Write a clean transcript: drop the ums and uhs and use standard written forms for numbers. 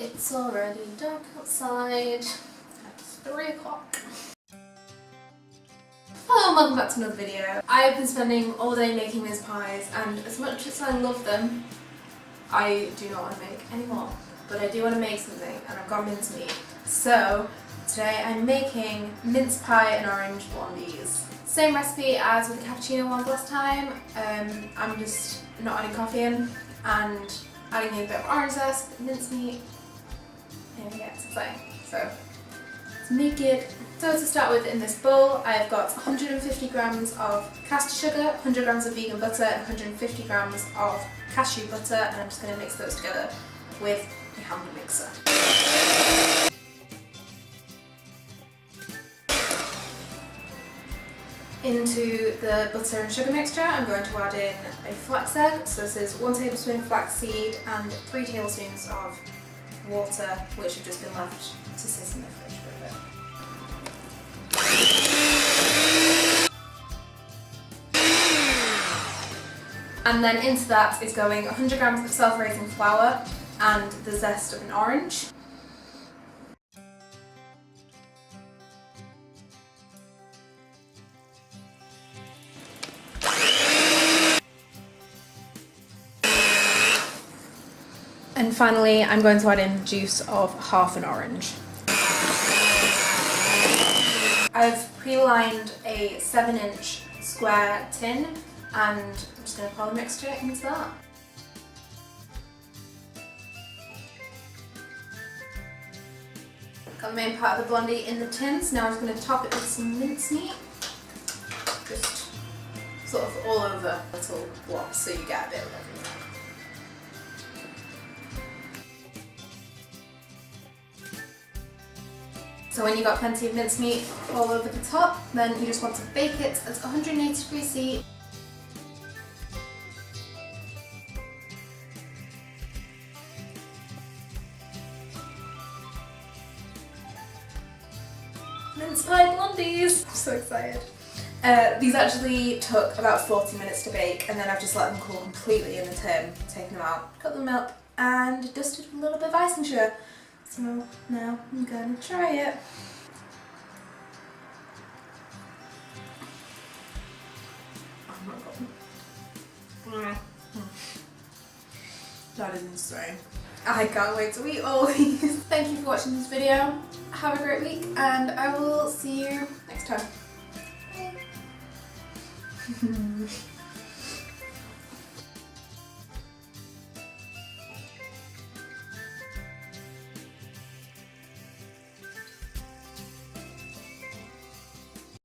It's already dark outside. It's 3 o'clock. Hello and welcome back to another video. I've been spending all day making mince pies, and as much as I love them, I do not want to make any more. But I do want to make something, and I've got mince meat. So today I'm making mince pie and orange blondies. Same recipe as with the cappuccino ones last time. I'm just not adding coffee in and adding in a bit of orange zest, mince meat. And yeah, it's exciting. So let's make it. So to start with, in this bowl I've got 150 grams of caster sugar, 100 grams of vegan butter and 150 grams of cashew butter, and I'm just going to mix those together with a hand mixer. Into the butter and sugar mixture I'm going to add in a flax egg. So this is 1 tablespoon of flaxseed and 3 tablespoons of water, which have just been left to sit in the fridge for a bit. And then into that is going 100 grams of self-raising flour and the zest of an orange. And finally, I'm going to add in the juice of half an orange. I've pre-lined a 7-inch square tin, and I'm just going to pour the mixture into that. Got the main part of the blondie in the tin, so now I'm just going to top it with some mincemeat. Just sort of all over little blobs so you get a bit of everything. So when you've got plenty of mincemeat all over the top, then you just want to bake it at 180°C. Mince pie blondies! I'm so excited. These actually took about 40 minutes to bake, and then I've just let them cool completely in the tin, taken them out, cut them up, and dusted with a little bit of icing sugar. So now I'm going to try it. Oh my god. That is insane. I can't wait to eat all these. Thank you for watching this video. Have a great week, and I will see you next time. Bye.